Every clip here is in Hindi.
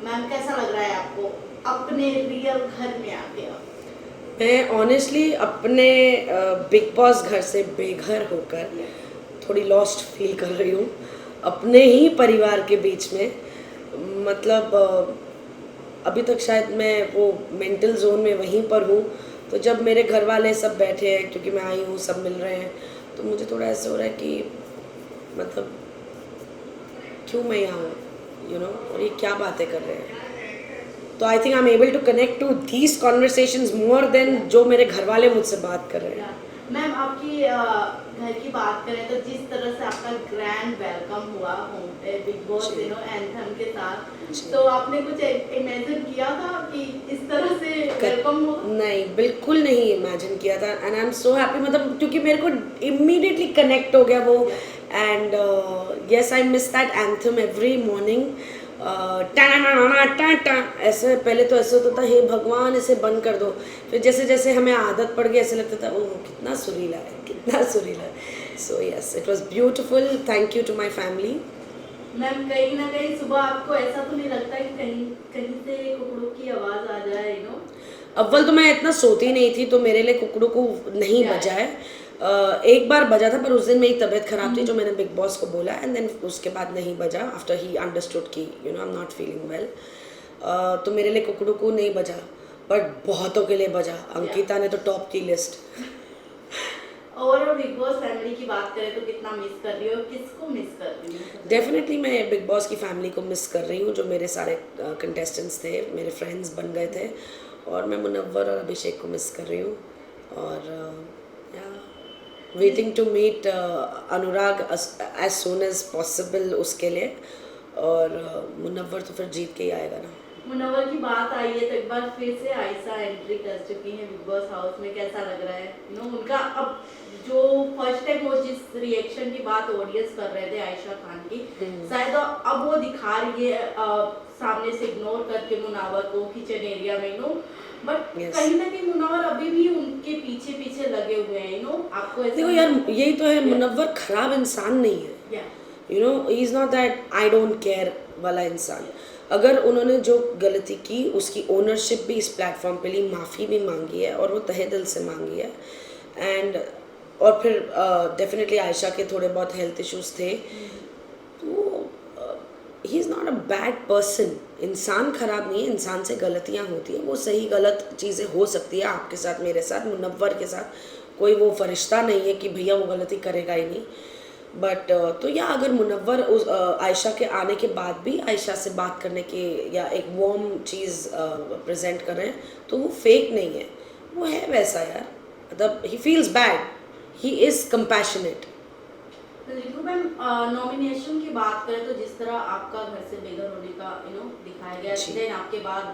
मैम कैसा लग रहा है आपको अपने रियल घर में आके अब? मैं ऑनेस्टली अपने बिग बॉस घर से बेघर होकर थोड़ी लॉस्ट फील कर रही हूँ अपने ही परिवार के बीच में। मतलब अभी तक शायद मैं वो मेंटल जोन में वहीं पर हूँ। तो जब मेरे घर वाले सब बैठे हैं क्योंकि मैं आई हूँ, सब मिल रहे हैं, तो मुझे थोड़ा ऐसा हो रहा है कि मतलब क्यों मैं यहाँ हूँ, और ये क्या बातें कर रहे हैं। तो I think I am able to connect to these conversations more than जो मेरे घर वाले मुझसे बात कर रहे हैं। मैम आपकी घर की बात करें तो जिस तरह से आपका ग्रैंड वेलकम हुआ बिग बॉस जी। एंथम के साथ, जी। तो आपने कुछ इमेजिन किया था कि इस तरह से वेलकम होगा? नहीं, बिल्कुल नहीं इमेजिन किया था and I am so happy. मतलब क्योंकि मेरे को इमीडिएटली कनेक्ट हो गया वो। And yes, I miss that anthem every morning. टा ऐसे पहले तो ऐसे होता था, हे भगवान इसे बंद कर दो। फिर जैसे जैसे हमें आदत पड़ गई, ऐसे लगता था ओह कितना सुरीला है, कितना सुरीला है। So yes, it was beautiful. Thank you to my family. Ma'am कहीं ना कहीं सुबह आपको ऐसा तो नहीं लगता कि कहीं कहीं से कुकड़ों की आवाज आ जाए, अव्वल तो मैं इतना सोती नहीं थी, तो मेरे लिए कुकड़ू को नहीं बजा है। एक बार बजा था, पर उस दिन मेरी तबीयत खराब थी, जो मैंने बिग बॉस को बोला, एंड देन उसके बाद नहीं बजा आफ्टर ही अंडरस्टूड कि I am not feeling well. तो मेरे लिए कुकड़ू को नहीं बजा, बट बहुतों के लिए बजा। अंकिता ने तो टॉप की list. Overall big boss family की बात करें तो कितना मिस कर रही हो, किसको मिस कर रही हो? डेफिनेटली मैं बिग बॉस की फैमिली को मिस कर रही हूँ, जो मेरे सारे कंटेस्टेंट्स थे, मेरे फ्रेंड्स बन गए थे। और मैं मुनव्वर और अभिषेक को मिस कर रही हूँ। और waiting to meet Anurag as soon as possible उसके लिए। और मुनव्वर तो फिर जीत के ही आएगा ना। मुनव्वर की बात आई है तो एक बार फिर से आयशा एंट्री कर चुकी है बिग बॉस हाउस में, कैसा लग रहा है? उनका अब जो फर्स्ट टाइम वो जिस रिएक्शन की बात ऑडियंस कर रहे थे आयशा खान की, शायद अब वो दिखा रही है सामने से इग्नोर करके मुनव्वर को किचन एरिया में, बट कहीं ना कहीं मुनव्वर अभी भी उनके पीछे पीछे लगे हुए हैं, आपको ऐसा? देखो यार, यही तो है, मुनव्वर खराब इंसान नहीं है। He is not that I don't care वाला इंसान। अगर उन्होंने जो गलती की उसकी ओनरशिप भी इस प्लेटफॉर्म पे ली, माफ़ी भी मांगी है, और वो तहे दिल से मांगी है। एंड और फिर डेफिनेटली आयशा के थोड़े बहुत हेल्थ इश्यूज थे, तो he is not a bad person. इंसान ख़राब नहीं है, इंसान से गलतियाँ होती हैं, वो सही गलत चीज़ें हो सकती है आपके साथ, मेरे साथ, मुनव्वर के साथ। कोई वो फरिश्ता नहीं है कि भैया वो गलती करेगा ही नहीं। बट तो या अगर मुनव्वर उस आयशा के आने के बाद भी आयशा से बात करने की या एक वार्म चीज़ प्रेजेंट कर रहे हैं, तो वो फेक नहीं है, वो है वैसा यार। मतलब he feels bad, he is compassionate. Ritu ma'am, nomination की बात करें तो जिस तरह आपका घर से बेघर होने का दिखाया गया, देन आपके बाद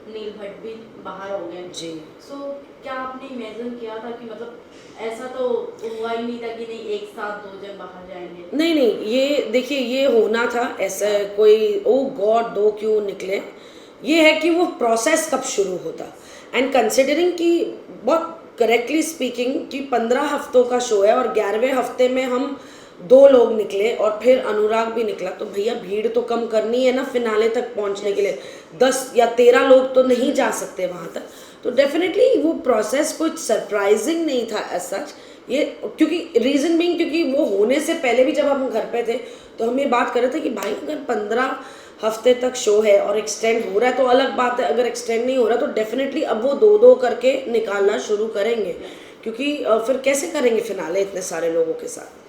नील भट्ट भी बाहर हो गए जी। सो क्या आपने इमेजिन किया था कि मतलब ऐसा तो हुआ ही नहीं था कि नहीं एक साथ दो जन बाहर जाएंगे? नहीं नहीं, ये देखिए, ये होना था ऐसा। कोई ओ गॉड दो क्यों निकले, ये है कि वो प्रोसेस कब शुरू होता। एंड कंसिडरिंग कि बहुत करेक्टली स्पीकिंग कि 15 हफ्तों का शो है और 11वें हफ्ते में हम 2 लोग निकले और फिर अनुराग भी निकला, तो भैया भीड़ तो कम करनी है ना फिनाले तक पहुंचने के लिए। 10 या 13 लोग तो नहीं जा सकते वहाँ तक। तो डेफिनेटली वो प्रोसेस कुछ सरप्राइजिंग नहीं था एज सच। ये क्योंकि रीज़न बीइंग, क्योंकि वो होने से पहले भी जब हम घर पे थे तो हम ये बात कर रहे थे कि भाई अगर 15 हफ्ते तक शो है और एक्सटेंड हो रहा है तो अलग बात है, अगर एक्सटेंड नहीं हो रहा तो डेफिनेटली अब वो 2-2 करके निकालना शुरू करेंगे, क्योंकि फिर कैसे करेंगे फिनाले इतने सारे लोगों के साथ।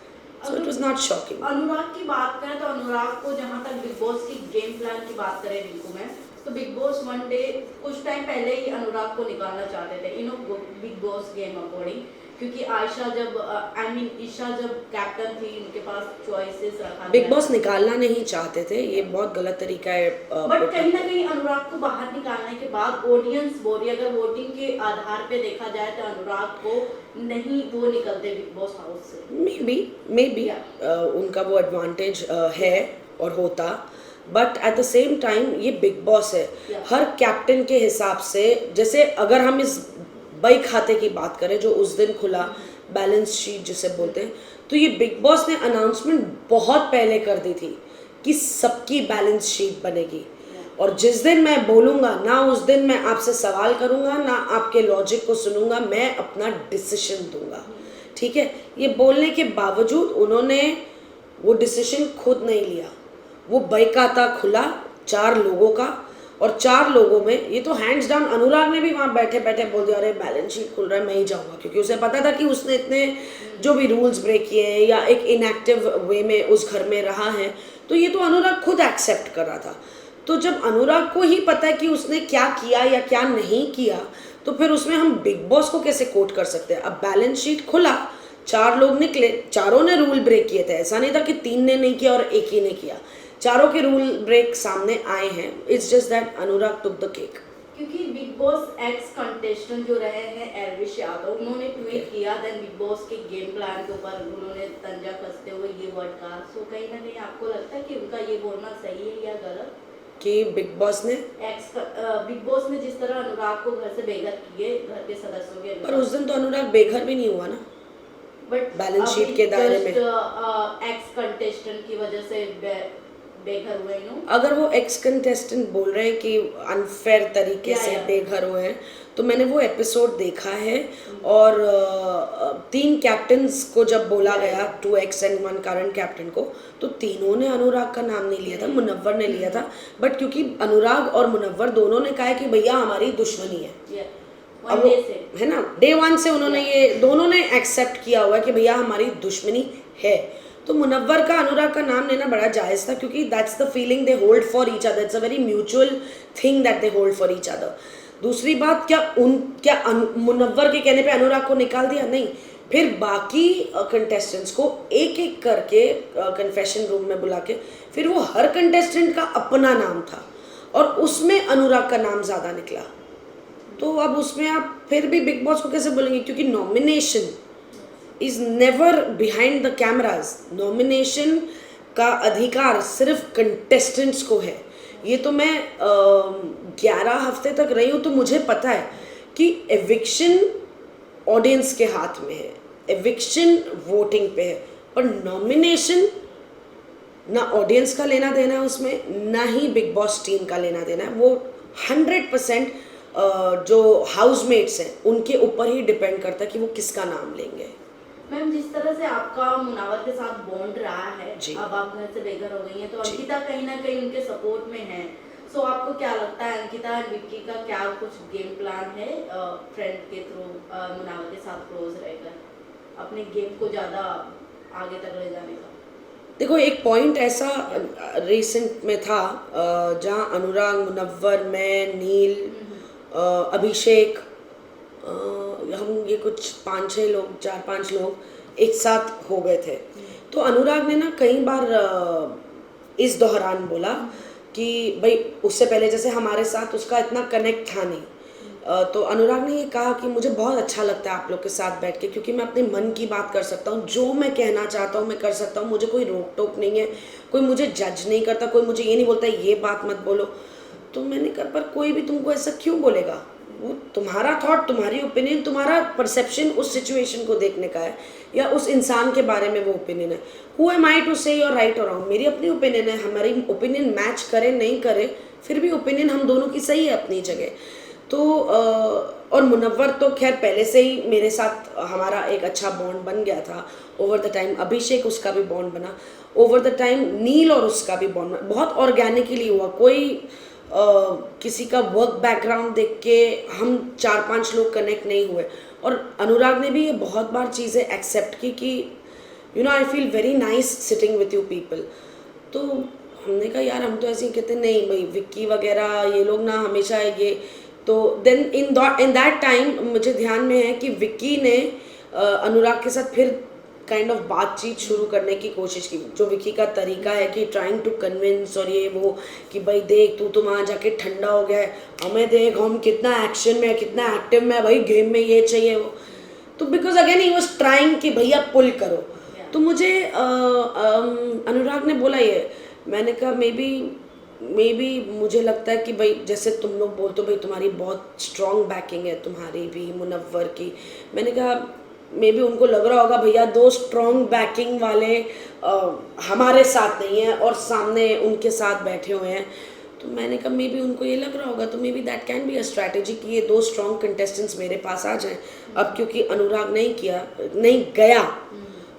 So it was not shocking. Anurag की बात करें तो अनुराग को जहां तक बिग बॉस की गेम प्लान की बात करें रिंकू में, तो बिग बॉस वन डे कुछ टाइम पहले ही अनुराग को निकालना चाहते थे बिग बॉस गेम अकॉर्डिंग, क्योंकि आयशा जब ईशा जब कैप्टन थी उनके पास चॉइसेस रखा। बिग बॉस निकालना नहीं चाहते थे, ये बहुत गलत तरीका है। बट कहीं ना कहीं अनुराग को बाहर निकालने के बाद ऑडियंस बोल रही है, अगर वोटिंग के आधार पे देखा जाए तो अनुराग को नहीं वो निकलते बिग बॉस हाउस से। मे बी उनका वो एडवांटेज है और होता, but at the same time ये बिग बॉस है। हर कैप्टन के हिसाब से, जैसे अगर हम इस बही खाते की बात करें जो उस दिन खुला, बैलेंस शीट जिसे बोलते हैं, तो ये बिग बॉस ने अनाउंसमेंट बहुत पहले कर दी थी कि सबकी बैलेंस शीट बनेगी। और जिस दिन मैं बोलूँगा ना उस दिन मैं आपसे सवाल करूँगा ना आपके लॉजिक को सुनूंगा, मैं अपना डिसीजन दूंगा, ठीक है। ये बोलने के बावजूद उन्होंने वो डिसीजन खुद नहीं लिया, वो बैकाता खुला 4 लोगों का, और 4 लोगों में ये तो हैंड्स डाउन अनुराग ने भी वहाँ बैठे बैठे बोल दिया अरे बैलेंस शीट खुल रहा है मैं ही जाऊँगा, क्योंकि उसे पता था कि उसने इतने जो भी रूल्स ब्रेक किए हैं या एक इनएक्टिव वे में उस घर में रहा है, तो ये तो अनुराग खुद एक्सेप्ट कर रहा था। तो जब अनुराग को ही पता है कि उसने क्या किया या क्या नहीं किया, तो फिर उसमें हम बिग बॉस को कैसे कोट कर सकते हैं। अब बैलेंस शीट खुला, 4 लोग निकले, चारों ने रूल ब्रेक किए थे, ऐसा नहीं था कि 3 ने नहीं किया और 1 ही ने किया, चारों के रूल ब्रेक सामने आए हैं। It's just that Anurag took the cake. क्योंकि बिग बॉस एक्स कंटेस्टेंट जो रहे हैं एरविश यादव, उन्होंने ट्वीट किया देन बिग बॉस के गेम प्लान के ऊपर उन्होंने तंजा कसते हुए ये वर्ड कहा। सो कहीं ना कहीं आपको लगता है कि उनका ये बोलना सही है या गलत कि बिग बॉस ने जिस तरह अनुराग को घर से बेघर किए घर के सदस्यों के, पर उस दिन तो अनुराग बेघर भी नहीं हुआ ना, बट बैलेंस शीट के दायरे में एक्स कंटेस्टेंट की वजह से बेघर हुए नो। अगर वो एक्स कंटेस्टेंट बोल रहे हैं कि अनफेयर तरीके से बेघर हुए हैं, तो मैंने वो एपिसोड देखा है, और 3 कैप्टन्स को जब बोला गया 2 एक्स एंड 1 करंट कैप्टन को, तो तीनों ने अनुराग का नाम नहीं लिया था, मुनव्वर ने लिया था। बट क्योंकि अनुराग और मुनव्वर दोनों ने कहा है कि भैया हमारी दुश्मनी है, अब है ना, डे 1 से उन्होंने ये दोनों ने एक्सेप्ट किया हुआ है कि भैया हमारी दुश्मनी है, तो मुनव्वर का अनुराग का नाम लेना बड़ा जायज़ था, क्योंकि that's the feeling they hold for each other, it's a very mutual thing that they hold for each other. दूसरी बात, क्या मुनव्वर के कहने पे अनुराग को निकाल दिया? नहीं, फिर बाकी कंटेस्टेंट्स को एक एक करके कन्फेशन रूम में बुला के, फिर वो हर कंटेस्टेंट का अपना नाम था और उसमें अनुराग का नाम ज़्यादा निकला। तो अब उसमें आप फिर भी बिग बॉस को कैसे बोलेंगे, क्योंकि nomination is never behind the cameras. Nomination का अधिकार सिर्फ कंटेस्टेंट्स को है। ये तो मैं 11 हफ्ते तक रही हूँ, तो मुझे पता है कि एविक्शन ऑडियंस के हाथ में है, एविक्शन वोटिंग पे है, पर नॉमिनेशन ना ऑडियंस का लेना देना है उसमें, ना ही बिग बॉस टीम का लेना देना है। वो 100% जो हाउसमेट्स हैं उनके ऊपर ही डिपेंड करता है कि वो किसका नाम लेंगे। मैम, जिस तरह से आपका मुनावर के साथ बॉन्ड रहा है, जी। अब आप घर से बेघर हो गई हैं, तो अंकिता कहीं ना कहीं उनके सपोर्ट में है। सो आपको क्या लगता है अंकिता और विक्की का क्या कुछ गेम प्लान है फ्रेंड के थ्रू मुनावर के साथ क्लोज रहकर अपने गेम को ज़्यादा आगे तक ले जाने का? देखो, एक पॉइंट ऐसा रिसेंट में था जहाँ अनुराग, मुनव्वर, मैं, नील, अभिषेक, हम ये कुछ 5-6 लोग, 4-5 लोग एक साथ हो गए थे। तो अनुराग ने ना कई बार इस दौरान बोला कि भाई उससे पहले जैसे हमारे साथ उसका इतना कनेक्ट था नहीं, तो अनुराग ने ये कहा कि मुझे बहुत अच्छा लगता है आप लोग के साथ बैठ के, क्योंकि मैं अपने मन की बात कर सकता हूँ, जो मैं कहना चाहता हूँ मैं कर सकता हूँ, मुझे कोई रोक टोक नहीं है, कोई मुझे जज नहीं करता, कोई मुझे ये नहीं बोलता ये बात मत बोलो। तो मैंने कहा पर कोई भी तुमको ऐसा क्यों बोलेगा, वो तुम्हारा थॉट, तुम्हारी ओपिनियन, तुम्हारा परसेप्शन उस सिचुएशन को देखने का है या उस इंसान के बारे में वो ओपिनियन है। हु एम आई टू से योर राइट और रॉन्ग? मेरी अपनी ओपिनियन है, हमारी ओपिनियन मैच करे नहीं करे, फिर भी ओपिनियन हम दोनों की सही है अपनी जगह। तो और मुनव्वर तो खैर पहले से ही मेरे साथ हमारा एक अच्छा बॉन्ड बन गया था ओवर द टाइम। अभिषेक, उसका भी बॉन्ड बना ओवर द टाइम। नील और उसका भी बॉन्ड बहुत ऑर्गेनिकली हुआ, कोई किसी का वर्क बैकग्राउंड देख के हम 4-5 लोग कनेक्ट नहीं हुए। और अनुराग ने भी ये बहुत बार चीज़ें एक्सेप्ट की कि you know I feel very nice sitting with you people. तो हमने कहा यार हम तो ऐसे ही कहते नहीं भाई, विक्की वगैरह ये लोग ना हमेशा ये। तो देन इन दैट टाइम मुझे ध्यान में है कि विक्की ने अनुराग के साथ फिर काइंड ऑफ बातचीत शुरू करने की कोशिश की, जो विक्की का तरीका है कि ट्राइंग टू कन्विंस और ये वो कि भाई देख तू तो वहाँ जाके ठंडा हो गया है, हमें देख हम कितना एक्शन में है, कितना एक्टिव में है, भाई गेम में ये चाहिए वो। तो because again he was trying कि भैया पुल करो। तो मुझे अनुराग ने बोला ये, मैंने कहा मे बी मुझे लगता है कि भाई जैसे तुम लोग बोलते हो भाई तुम्हारी बहुत स्ट्रॉन्ग बैकिंग है, तुम्हारी भी, मुनव्वर की। मैंने कहा मे बी उनको लग रहा होगा भैया 2 स्ट्रॉन्ग बैकिंग वाले हमारे साथ नहीं हैं और सामने उनके साथ बैठे हुए हैं। तो मैंने कहा मे बी उनको ये लग रहा होगा, तो may be that can be a strategy कि ये 2 स्ट्रॉन्ग कंटेस्टेंट्स मेरे पास आ जाएं। अब क्योंकि अनुराग नहीं गया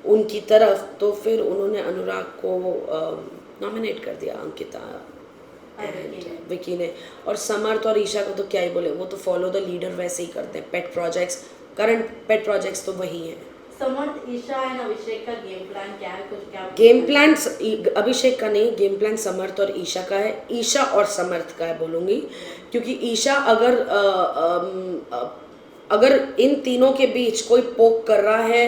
उनकी तरफ, तो फिर उन्होंने अनुराग को नॉमिनेट कर दिया, अंकिता एंड विकी ने। और समर्थ और ईशा को तो क्या ही बोले, वो तो फॉलो द लीडर वैसे ही करते हैं। पेट प्रोजेक्ट्स, करंट पेट प्रोजेक्ट्स तो वही हैं। समर्थ, ईशा एंड अभिषेक का गेम प्लान क्या है, कुछ क्या? गेम प्लान अभिषेक का नहीं, गेम प्लान समर्थ और ईशा का है। ईशा और समर्थ का है बोलूँगी, क्योंकि ईशा अगर इन तीनों के बीच कोई पोक कर रहा है,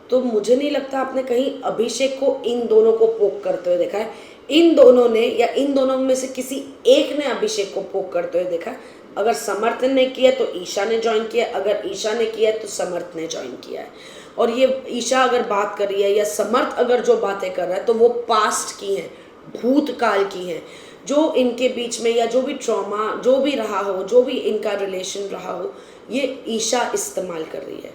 तो मुझे नहीं लगता आपने कहीं अभिषेक को इन दोनों को पोक करते हुए देखा है। इन दोनों ने या इन दोनों में से किसी एक ने अभिषेक को पोक करते हुए देखा है। अगर समर्थ ने किया तो ईशा ने ज्वाइन किया, अगर ईशा ने किया तो समर्थ ने ज्वाइन किया है। और ये ईशा अगर बात कर रही है या समर्थ अगर जो बातें कर रहा है, तो वो पास्ट की हैं, भूतकाल की हैं, जो इनके बीच में या जो भी ट्रॉमा जो भी रहा हो, जो भी इनका रिलेशन रहा हो, ये ईशा इस्तेमाल कर रही है।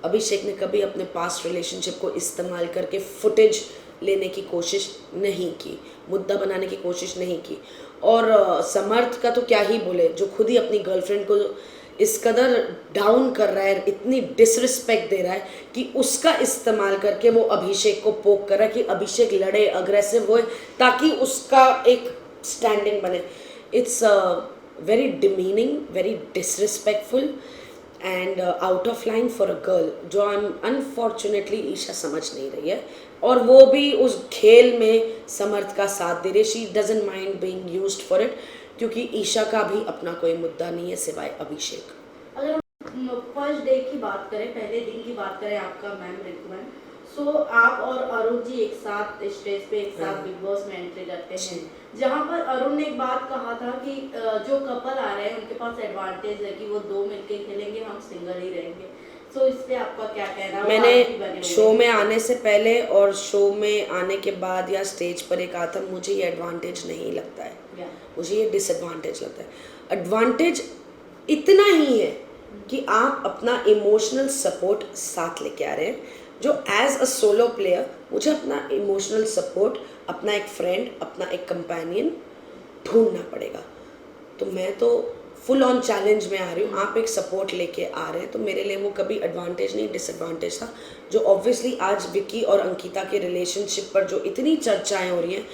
अभिषेक ने कभी अपने पास्ट रिलेशनशिप को इस्तेमाल करके फुटेज लेने की कोशिश नहीं की, मुद्दा बनाने की कोशिश नहीं की। और समर्थ का तो क्या ही बोले, जो खुद ही अपनी गर्लफ्रेंड को इस कदर डाउन कर रहा है, इतनी डिसरिस्पेक्ट दे रहा है कि उसका इस्तेमाल करके वो अभिषेक को पोक कर रहा है कि अभिषेक लड़े, अग्रेसिव होए, ताकि उसका एक स्टैंडिंग बने। It's very demeaning, very disrespectful and out of line for a girl, जो अनफॉर्चुनेटली ईशा समझ नहीं रही है। और वो भी उस खेल में समर्थ का साथ दे रही है। She doesn't mind being used for it, क्योंकि ईशा का भी अपना कोई मुद्दा नहीं है सिवाय अभिषेक। अगर फर्स्ट डे की बात करें, पहले दिन की बात करें आपका मैम रिकमेंड, सो आप और अरुण जी एक साथ स्टेज पे एक साथ बिग बॉस में एंट्री करते हैं, जहाँ पर अरुण ने एक बात कहा था कि जो कपल आ रहे हैं उनके पास एडवांटेज है कि वो 2 मिलके खेलेंगे, हम सिंगल ही रहेंगे। सो इस पे आपका क्या कहना है? मैंने शो में आने से पहले और शो में आने के बाद या स्टेज पर एक आता, मुझे ये एडवांटेज नहीं लगता है, मुझे ये डिसएडवांटेज लगता है। एडवांटेज इतना ही है कि आप अपना इमोशनल सपोर्ट साथ लेके आ रहे हैं, जो एज अ सोलो प्लेयर मुझे अपना इमोशनल सपोर्ट, अपना एक फ्रेंड, अपना एक कंपेनियन ढूंढना पड़ेगा। तो मैं तो फुल ऑन चैलेंज में आ रही हूँ, आप एक सपोर्ट लेके आ रहे हैं, तो मेरे लिए वो कभी एडवांटेज नहीं डिसएडवांटेज था। जो ऑब्वियसली आज विकी और अंकिता के रिलेशनशिप पर जो इतनी चर्चाएं हो रही हैं,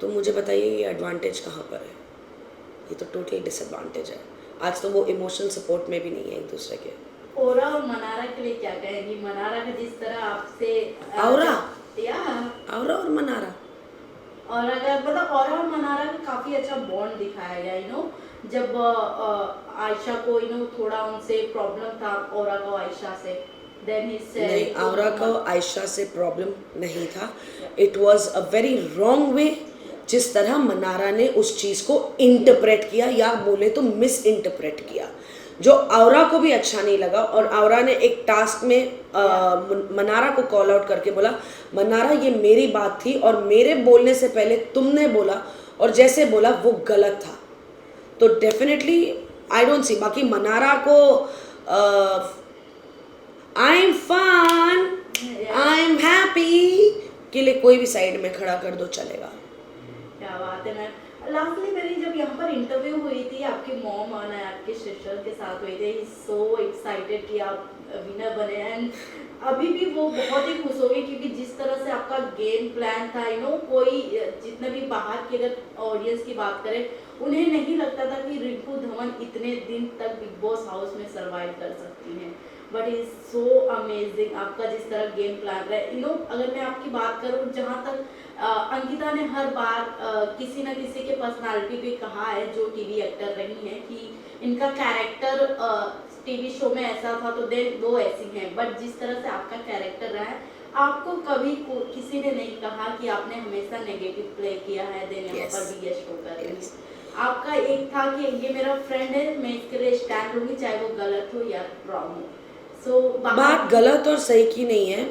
तो मुझे बताइए ये एडवांटेज कहाँ पर है? ये तो टोटली डिसएडवांटेज है। आज तो वो इमोशनल सपोर्ट में भी नहीं है एक दूसरे के। औरा और मनारा के लिए क्या कहेंगी? मनारा का जिस तरह आपसे औरा या औरा और मनारा, और अगर मतलब औरा और मनारा का काफी अच्छा बॉन्ड दिखाया गया, जब आयशा को थोड़ा उनसे प्रॉब्लम था औरा को आयशा से, देन ही सेड नहीं, औरा को आयशा से प्रॉब्लम नहीं था। It was a very wrong way जिस तरह मनारा ने उस चीज़ को इंटरप्रेट किया, या बोले तो मिस इंटरप्रेट किया, जो औरा को भी अच्छा नहीं लगा। और औरा ने एक टास्क में मनारा को कॉल आउट करके बोला, मनारा ये मेरी बात थी और मेरे बोलने से पहले तुमने बोला, और जैसे बोला वो गलत था। तो डेफिनेटली आई डोंट सी, बाकी मनारा को I am fun, I am happy के लिए कोई भी साइड में खड़ा कर दो चलेगा। क्या बात है मैम। लास्टली मेरी जब यहाँ पर इंटरव्यू हुई थी, आपकी मॉम और आपके सिस्टर के साथ हुई थी, सो एक्साइटेड कि आप विनर बने, एंड अभी भी वो बहुत ही खुश हो गई, क्योंकि जिस तरह से आपका गेम प्लान था, कोई जितने भी बाहर की अगर ऑडियंस की बात करें, उन्हें नहीं लगता था कि रिंकू धवन इतने दिन तक बिग बॉस हाउस में सर्वाइव कर सकती हैं। बट इज सो अमेजिंग आपका जिस तरह गेम प्लान रहा है। अगर मैं आपकी बात करूँ, जहाँ तक अंकिता ने हर बार किसी न किसी के पर्सनालिटी पे कहा है, जो टीवी एक्टर रही हैं, कि इनका कैरेक्टर टीवी शो में ऐसा था तो देन वो ऐसी हैं, बट जिस तरह से आपका कैरेक्टर रहा है, आपको कभी किसी ने नहीं कहा कि आपने हमेशा नेगेटिव प्ले किया है, देन यहाँ पर भी ये शो कर रही है। आपका एक था कि ये मेरा फ्रेंड है, मैं इसके लिए स्टैंड लूंगी, चाहे वो गलत हो या रॉन्ग हो। सो बात गलत और सही की नहीं है।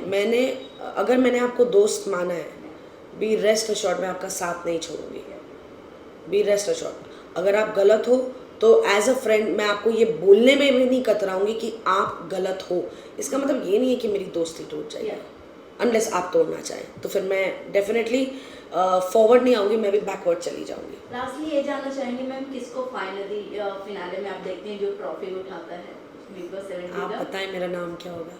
अगर मैंने आपको दोस्त माना है, बी रेस्ट अश्योर्ड मैं आपका साथ नहीं छोड़ूंगी, बी रेस्ट अश्योर्ड। अगर आप गलत हो तो एज अ फ्रेंड मैं आपको ये बोलने में भी नहीं कतराऊंगी कि आप गलत हो। इसका मतलब ये नहीं है कि मेरी दोस्ती टूट जाएगी। अनलेस आप तोड़ना चाहें, तो फिर मैं डेफिनेटली फॉरवर्ड नहीं आऊँगी, मैं भी बैकवर्ड चली जाऊँगी। लास्टली ये जानना चाहेंगे मैम, किसको फिनाले में आप देखते हैं जो ट्रॉफी उठाता है बिग बॉस 70 आप का? बताएं मेरा नाम क्या होगा?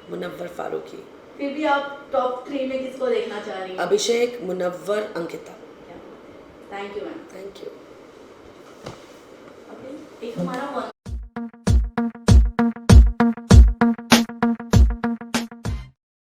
मुनव्वर फारूकी। फिर भी आप टॉप 3 में किसको देखना चाह रही हैं? Abhishek, Munawar, Ankita. Thank you ma'am. Thank you. एक हमारा